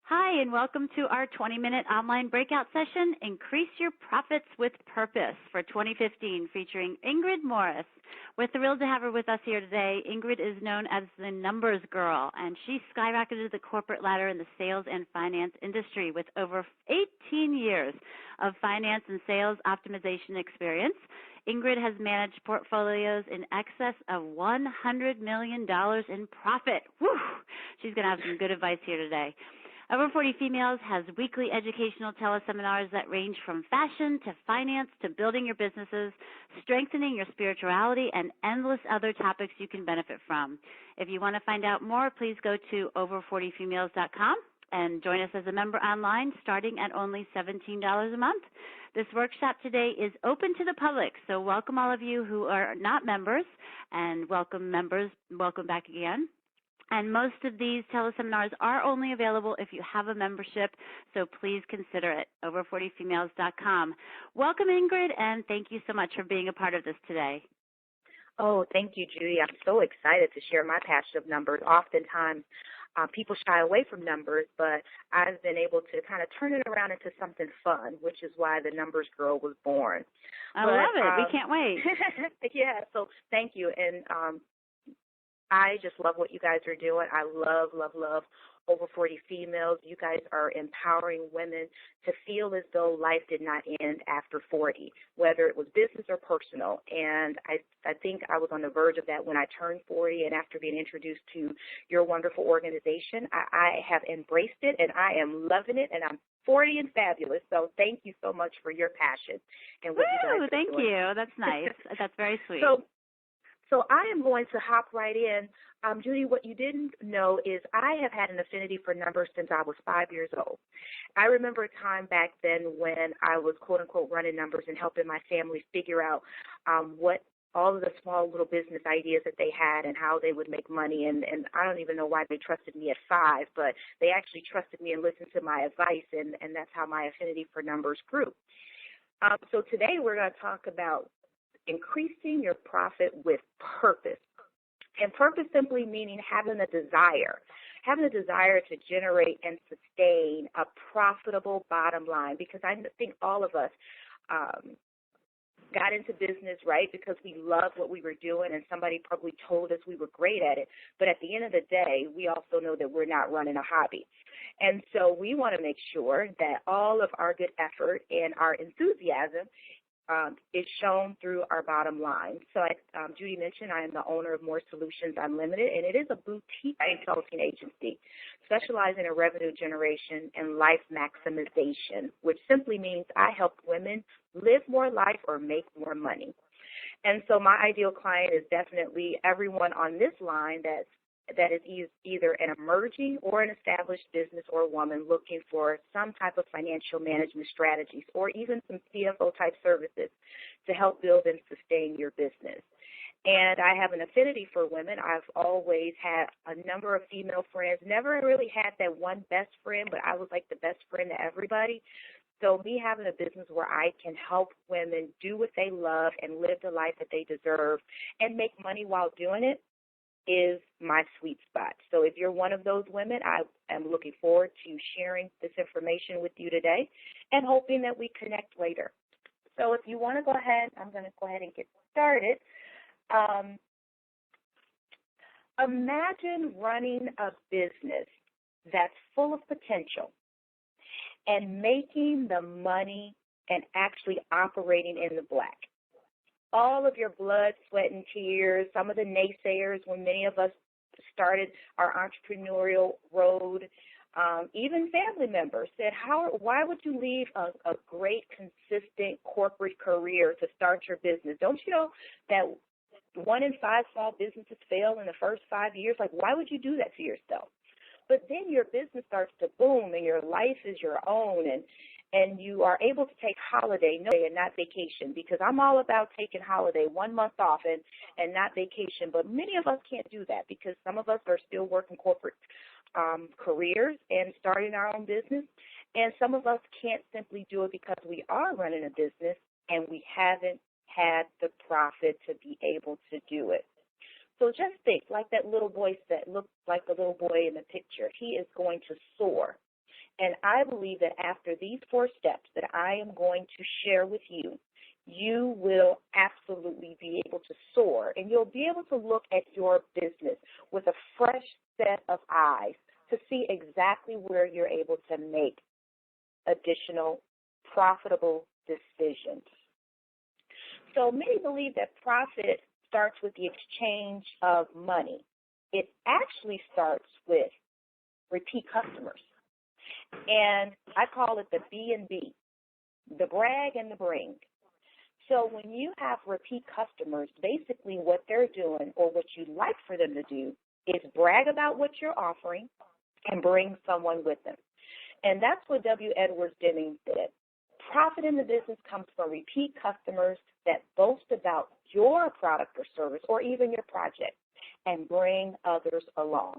Hi, and welcome to our 20-minute online breakout session, Increase Your Profits with Purpose for 2015, featuring Ingrid Morris. We're thrilled to have her with us here today. Ingrid is known as the numbers girl, and she skyrocketed the corporate ladder in the sales and finance industry with over 18 years of finance and sales optimization experience. Ingrid has managed portfolios in excess of $100 million in profit. Whew! She's going to have some good advice here today. Over 40 Females has weekly educational teleseminars that range from fashion to finance to building your businesses, strengthening your spirituality, and endless other topics you can benefit from. If you want to find out more, please go to over40females.com and join us as a member online starting at only $17 a month. This workshop today is open to the public, so welcome all of you who are not members, and welcome members, welcome back again. And most of these teleseminars are only available if you have a membership, so please consider it, over40females.com. Welcome, Ingrid, and thank you so much for being a part of this today. Oh, thank you, Judy. I'm so excited to share my passion of numbers. Oftentimes, people shy away from numbers, but I've been able to kind of turn it around into something fun, which is why the Numbers Girl was born. I love it. We can't wait. Yeah, so thank you. And I just love what you guys are doing. I love, love, love Over 40 Females. You guys are empowering women to feel as though life did not end after 40, whether it was business or personal. And I think I was on the verge of that when I turned 40, and after being introduced to your wonderful organization, I have embraced it, and I am loving it, and I'm 40 and fabulous. So thank you so much for your passion and what you guys are thank doing. you. That's nice. That's very sweet. So I am going to hop right in. Judy, what you didn't know is I have had an affinity for numbers since I was 5 years old. I remember a time back then when I was, quote, unquote, running numbers and helping my family figure out what all of the small little business ideas that they had and how they would make money. And I don't even know why they trusted me at 5, but they actually trusted me and listened to my advice, and that's how my affinity for numbers grew. So today we're going to talk about increasing your profit with purpose. And purpose simply meaning having a desire to generate and sustain a profitable bottom line, because I think all of us got into business, right, because we loved what we were doing and somebody probably told us we were great at it. But at the end of the day, we also know that we're not running a hobby. And so we want to make sure that all of our good effort and our enthusiasm is shown through our bottom line. So Judy mentioned I am the owner of More Solutions Unlimited, and it is a boutique consulting agency specializing in revenue generation and life maximization, which simply means I help women live more life or make more money. And so my ideal client is definitely everyone on this line that is either an emerging or an established business or woman looking for some type of financial management strategies or even some CFO-type services to help build and sustain your business. And I have an affinity for women. I've always had a number of female friends, never really had that one best friend, but I was like the best friend to everybody. So me having a business where I can help women do what they love and live the life that they deserve and make money while doing it is my sweet spot. So if you're one of those women, I am looking forward to sharing this information with you today and hoping that we connect later. So if you want to go ahead, I'm going to go ahead and get started. Imagine running a business that's full of potential and making the money and actually operating in the black. All of your blood, sweat, and tears, some of the naysayers when many of us started our entrepreneurial road, even family members said, why would you leave a great, consistent corporate career to start your business? Don't you know that 1 in 5 small businesses fail in the first 5 years? Like, why would you do that to yourself? But then your business starts to boom and your life is your own, and you are able to take holiday, and not vacation, because I'm all about taking holiday, 1 month off and not vacation. But many of us can't do that because some of us are still working corporate careers and starting our own business. And some of us can't simply do it because we are running a business and we haven't had the profit to be able to do it. So just think, like that little boy said, look like the little boy in the picture. He is going to soar And I believe that after these 4 steps that I am going to share with you, you will absolutely be able to soar, and you'll be able to look at your business with a fresh set of eyes to see exactly where you're able to make additional profitable decisions. So many believe that profit starts with the exchange of money. It actually starts with repeat customers. And I call it the B&B, the Bragg and the Brink. So when you have repeat customers, basically what they're doing, or what you'd like for them to do, is brag about what you're offering and bring someone with them. And that's what W. Edwards Deming said. Profit in the business comes from repeat customers that boast about your product or service, or even your project, and bring others along.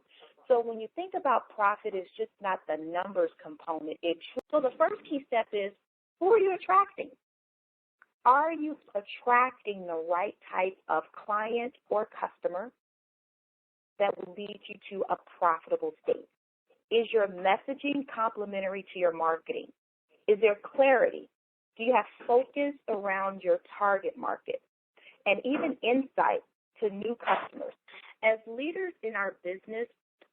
So when you think about profit, it's just not the numbers component. So the first key step is, who are you attracting? Are you attracting the right type of client or customer that will lead you to a profitable state? Is your messaging complementary to your marketing? Is there clarity? Do you have focus around your target market? And even insight to new customers. As leaders in our business,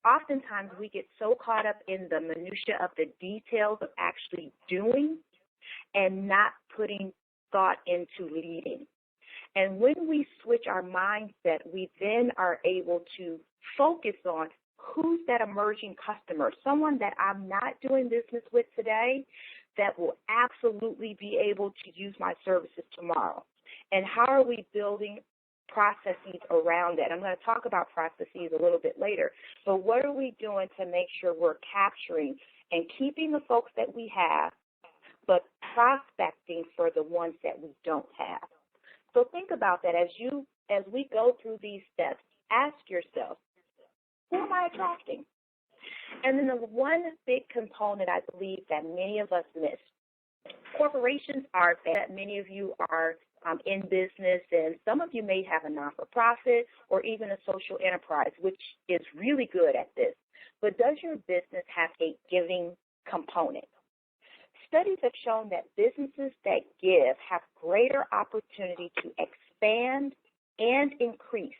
oftentimes we get so caught up in the minutia of the details of actually doing and not putting thought into leading. And when we switch our mindset, we then are able to focus on who's that emerging customer, someone that I'm not doing business with today that will absolutely be able to use my services tomorrow. And how are we building processes around that? I'm going to talk about processes a little bit later. But what are we doing to make sure we're capturing and keeping the folks that we have, but prospecting for the ones that we don't have? So think about that as we go through these steps. Ask yourself, who am I attracting? And then the one big component I believe that many of us miss. Corporations are that many of you are in business, and some of you may have a non-for-profit or even a social enterprise, which is really good at this. But does your business have a giving component? Studies have shown that businesses that give have greater opportunity to expand and increase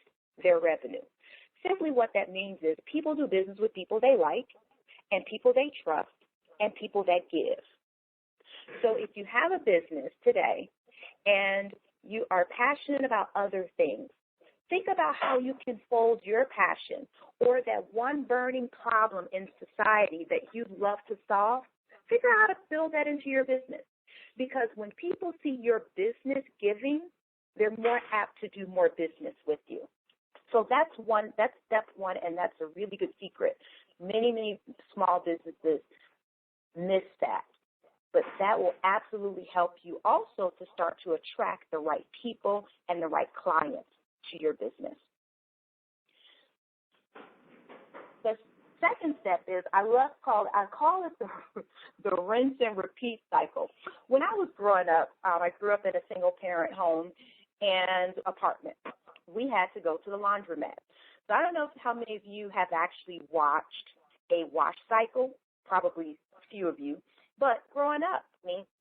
their revenue. Simply what that means is people do business with people they like and people they trust and people that give. So if you have a business today and you are passionate about other things, think about how you can fold your passion or that one burning problem in society that you'd love to solve. Figure out how to build that into your business. Because when people see your business giving, they're more apt to do more business with you. So that's step one, and that's a really good secret. Many small businesses miss that. But that will absolutely help you also to start to attract the right people and the right clients to your business. The second step is I call it the rinse and repeat cycle. When I was growing up, I grew up in a single-parent home and apartment. We had to go to the laundromat. So I don't know how many of you have actually watched a wash cycle, probably a few of you. But growing up,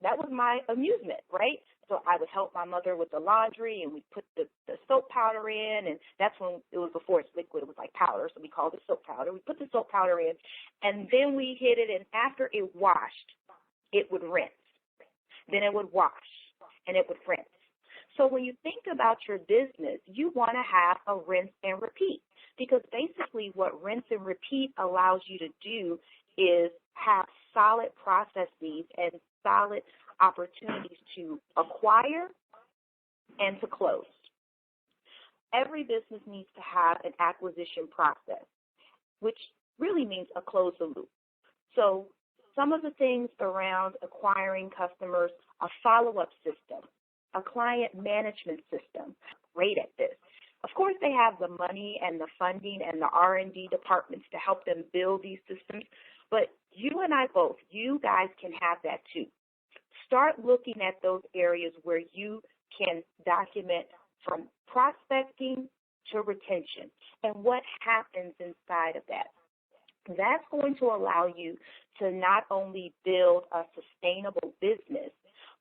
that was my amusement, right? So I would help my mother with the laundry, and we'd put the soap powder in, and that's when it was before it's liquid. It was like powder, so we called it soap powder. We put the soap powder in, and then we hit it, and after it washed, it would rinse. Then it would wash, and it would rinse. So when you think about your business, you want to have a rinse and repeat, because basically what rinse and repeat allows you to do is have solid processes and solid opportunities to acquire and to close. Every business needs to have an acquisition process, which really means a close the loop. So some of the things around acquiring customers, a follow-up system, a client management system, great at this. Of course, they have the money and the funding and the R&D departments to help them build these systems, but you and I both, you guys can have that too. Start looking at those areas where you can document from prospecting to retention and what happens inside of that. That's going to allow you to not only build a sustainable business,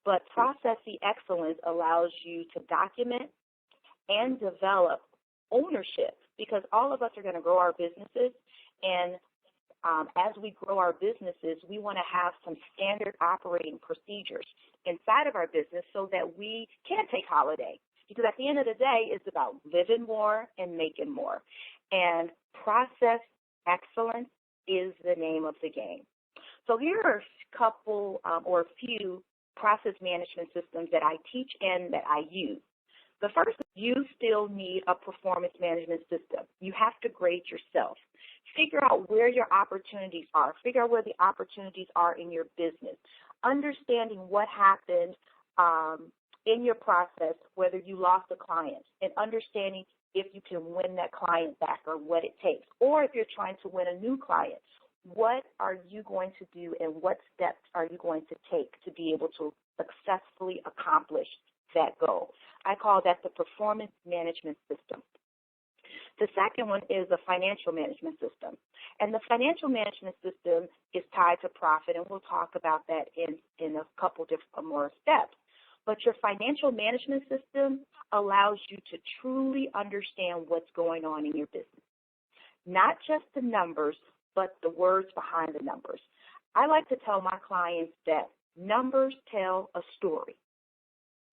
but Process Excellence allows you to document and develop ownership, because all of us are going to grow our businesses, and as we grow our businesses, we want to have some standard operating procedures inside of our business so that we can take holiday. Because at the end of the day, it's about living more and making more. And Process Excellence is the name of the game. So here are a couple or a few process management systems that I teach and that I use. The first, you still need a performance management system. You have to grade yourself. Figure out where your opportunities are. Figure out where the opportunities are in your business. Understanding what happened in your process, whether you lost a client, and understanding if you can win that client back or what it takes. Or if you're trying to win a new client, what are you going to do and what steps are you going to take to be able to successfully accomplish that goal? I call that the performance management system. The second one is the financial management system. And the financial management system is tied to profit, and we'll talk about that in a couple different more steps. But your financial management system allows you to truly understand what's going on in your business. Not just the numbers, but the words behind the numbers. I like to tell my clients that numbers tell a story.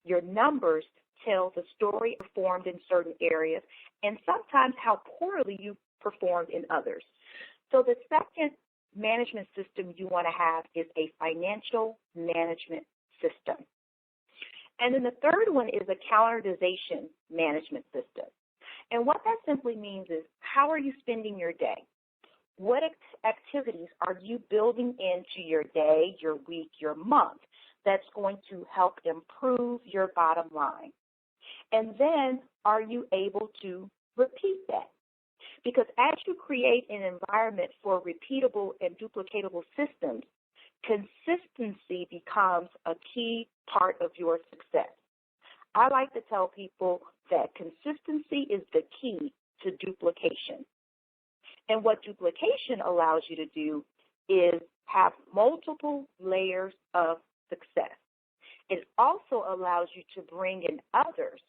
Your numbers tell the story performed in certain areas and sometimes how poorly you performed in others. So the second management system you want to have is a financial management system. And then the third one is a calendarization management system. And what that simply means is, how are you spending your day? What activities are you building into your day, your week, your month that's going to help improve your bottom line? And then are you able to repeat that? Because as you create an environment for repeatable and duplicatable systems, consistency becomes a key part of your success. I like to tell people that consistency is the key to duplication. And what duplication allows you to do is have multiple layers of success. It also allows you to bring in others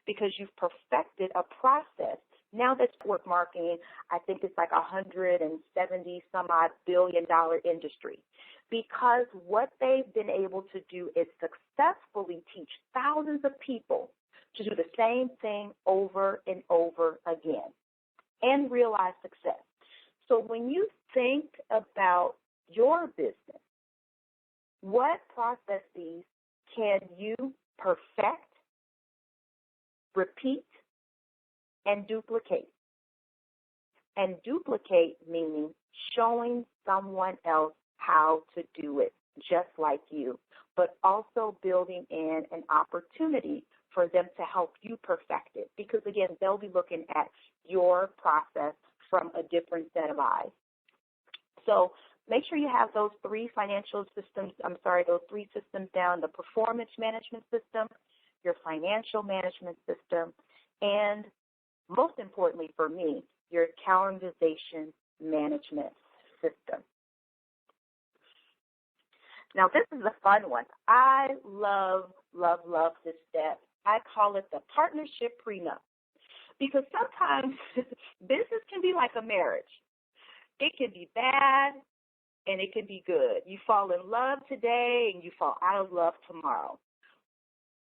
because you've perfected a process. Now that's network marketing, I think it's like $170-some-odd billion industry, because what they've been able to do is successfully teach thousands of people to do the same thing over and over again and realize success. So when you think about your business, what processes can you perfect, repeat, and duplicate? And duplicate meaning showing someone else how to do it just like you, but also building in an opportunity for them to help you perfect it. Because, again, they'll be looking at your process from a different set of eyes. So make sure you have those three systems down: the performance management system, your financial management system, and most importantly for me, your calendarization management system. Now, this is a fun one. I love this step. I call it the partnership prenup, because sometimes business can be like a marriage. It can be bad and it can be good. You fall in love today and you fall out of love tomorrow.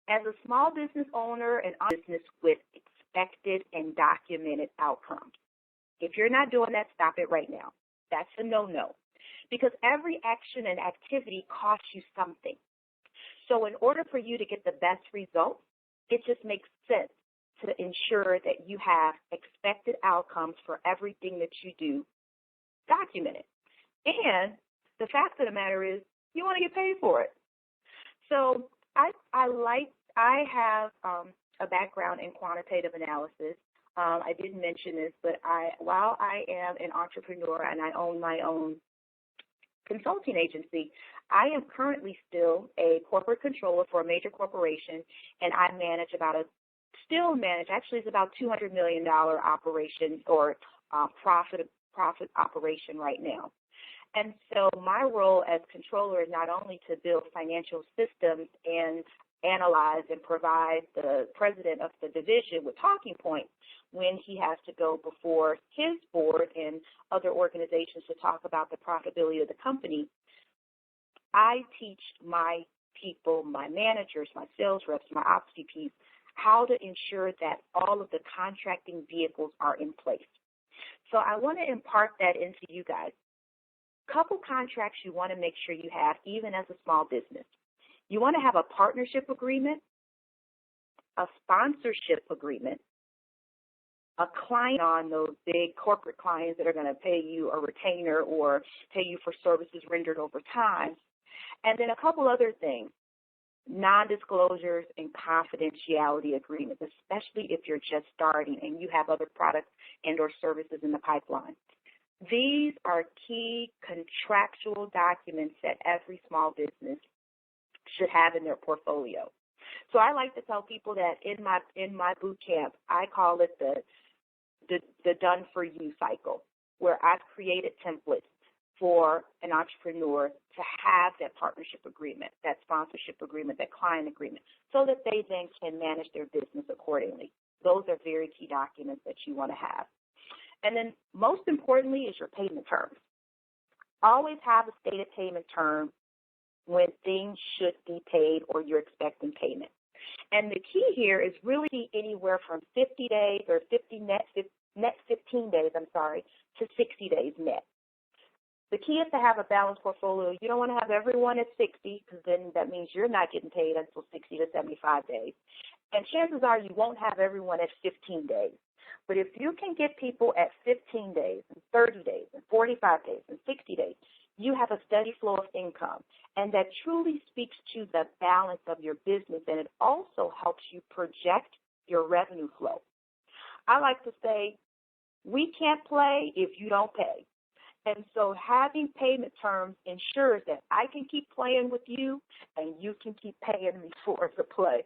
As a small business owner and business with expected and documented outcomes, if you're not doing that, stop it right now. That's a no-no, because every action and activity costs you something. So in order for you to get the best results, it just makes sense to ensure that you have expected outcomes for everything that you do documented. And the fact of the matter is, you want to get paid for it. So I have a background in quantitative analysis. I didn't mention this, but while I am an entrepreneur and I own my own consulting agency, I am currently still a corporate controller for a major corporation, and I manage actually it's about $200 million operation or profit operation right now. And so my role as controller is not only to build financial systems and analyze and provide the president of the division with talking points when he has to go before his board and other organizations to talk about the profitability of the company. I teach my people, my managers, my sales reps, my ops VPs, how to ensure that all of the contracting vehicles are in place. So I want to impart that into you guys. Couple contracts you want to make sure you have, even as a small business. You want to have a partnership agreement, a sponsorship agreement, a client on those big corporate clients that are going to pay you a retainer or pay you for services rendered over time, and then a couple other things, non-disclosures and confidentiality agreements, especially if you're just starting and you have other products and or services in the pipeline. These are key contractual documents that every small business should have in their portfolio. So I like to tell people that in my boot camp, I call it the done for you cycle, where I've created templates for an entrepreneur to have that partnership agreement, that sponsorship agreement, that client agreement, so that they then can manage their business accordingly. Those are very key documents that you want to have. And then most importantly is your payment terms. Always have a stated payment term when things should be paid or you're expecting payment. And the key here is really anywhere from 50 days or 15 days, to 60 days net. The key is to have a balanced portfolio. You don't want to have everyone at 60 because then that means you're not getting paid until 60 to 75 days. And chances are you won't have everyone at 15 days. But if you can get people at 15 days and 30 days and 45 days and 60 days, you have a steady flow of income. And that truly speaks to the balance of your business, and it also helps you project your revenue flow. I like to say, we can't play if you don't pay. And so having payment terms ensures that I can keep playing with you and you can keep paying me for the play.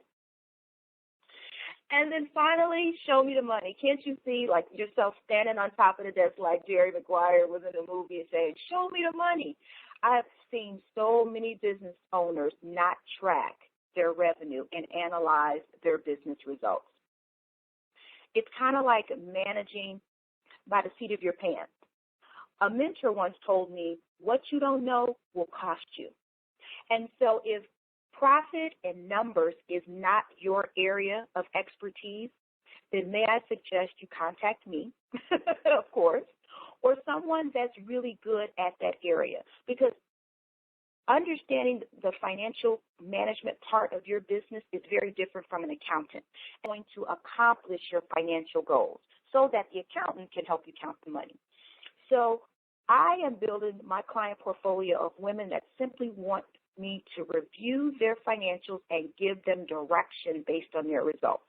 And then finally, show me the money. Can't you see like yourself standing on top of the desk like Jerry Maguire was in the movie and saying, show me the money? I have seen so many business owners not track their revenue and analyze their business results. It's kind of like managing by the seat of your pants. A mentor once told me, what you don't know will cost you. And so if profit and numbers is not your area of expertise, then may I suggest you contact me, of course, or someone that's really good at that area. Because understanding the financial management part of your business is very different from an accountant. It's going to accomplish your financial goals so that the accountant can help you count the money. So I am building my client portfolio of women that simply want me to review their financials and give them direction based on their results.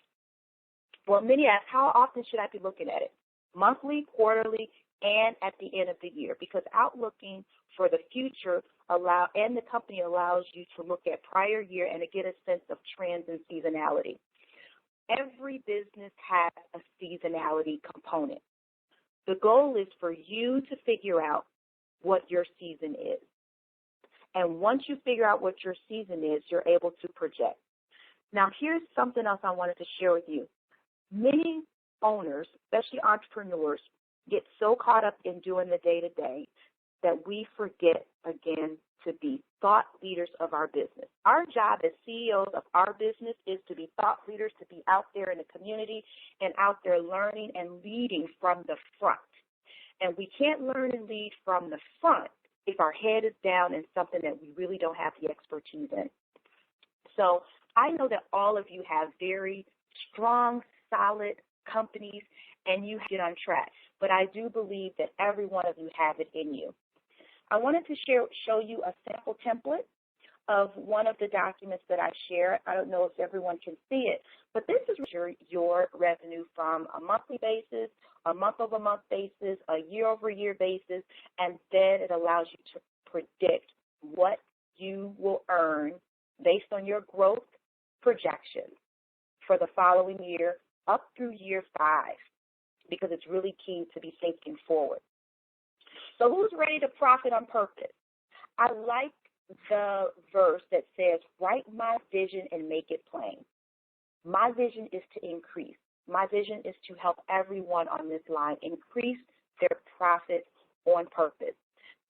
Well, many ask, how often should I be looking at it? Monthly, quarterly, and at the end of the year, because outlooking for the future and the company allows you to look at prior year and to get a sense of trends and seasonality. Every business has a seasonality component. The goal is for you to figure out what your season is. And once you figure out what your season is, you're able to project. Now, here's something else I wanted to share with you. Many owners, especially entrepreneurs, get so caught up in doing the day-to-day that we forget, again, to be thought leaders of our business. Our job as CEOs of our business is to be thought leaders, to be out there in the community and out there learning and leading from the front. And we can't learn and lead from the front if our head is down in something that we really don't have the expertise in. So I know that all of you have very strong, solid companies, and you get on track. But I do believe that every one of you have it in you. I wanted to show you a sample template of one of the documents that I share. I don't know if everyone can see it, but this is your revenue from a monthly basis, a month-over-month basis, a year-over-year basis, and then it allows you to predict what you will earn based on your growth projections for the following year up through year 5, because it's really key to be thinking forward. So who's ready to profit on purpose? I like the verse that says, write my vision and make it plain. My vision is to increase. My vision is to help everyone on this line increase their profits on purpose.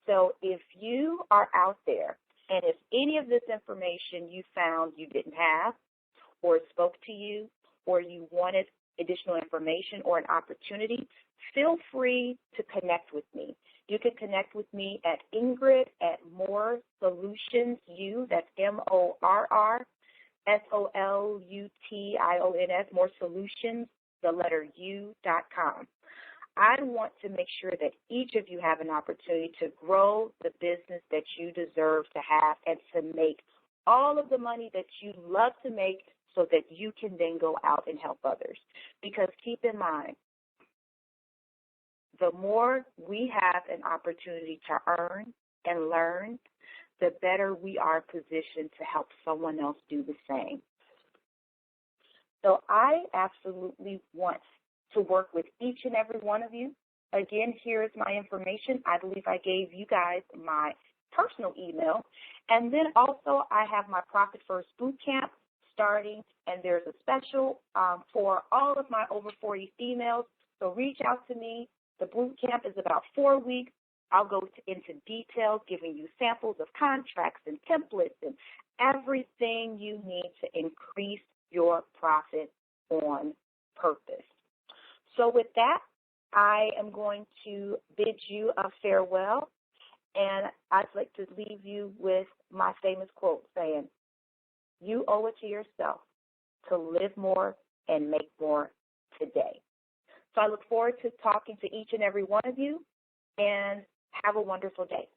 So if you are out there and if any of this information you found you didn't have or it spoke to you or you wanted additional information or an opportunity, feel free to connect with me. You can connect with me at Ingrid@MorrSolutions, that's MorrSolutions, MorrSolutions, the letter U.com. I want to make sure that each of you have an opportunity to grow the business that you deserve to have and to make all of the money that you love to make so that you can then go out and help others. Because keep in mind, the more we have an opportunity to earn and learn, the better we are positioned to help someone else do the same. So I absolutely want to work with each and every one of you. Again, here is my information. I believe I gave you guys my personal email. And then also I have my Profit First Boot Camp starting, and there's a special for all of my over 40 females. So reach out to me. The boot camp is about 4 weeks. I'll go into details, giving you samples of contracts and templates and everything you need to increase your profit on purpose. So with that, I am going to bid you a farewell, and I'd like to leave you with my famous quote saying, you owe it to yourself to live more and make more today. So I look forward to talking to each and every one of you, and have a wonderful day.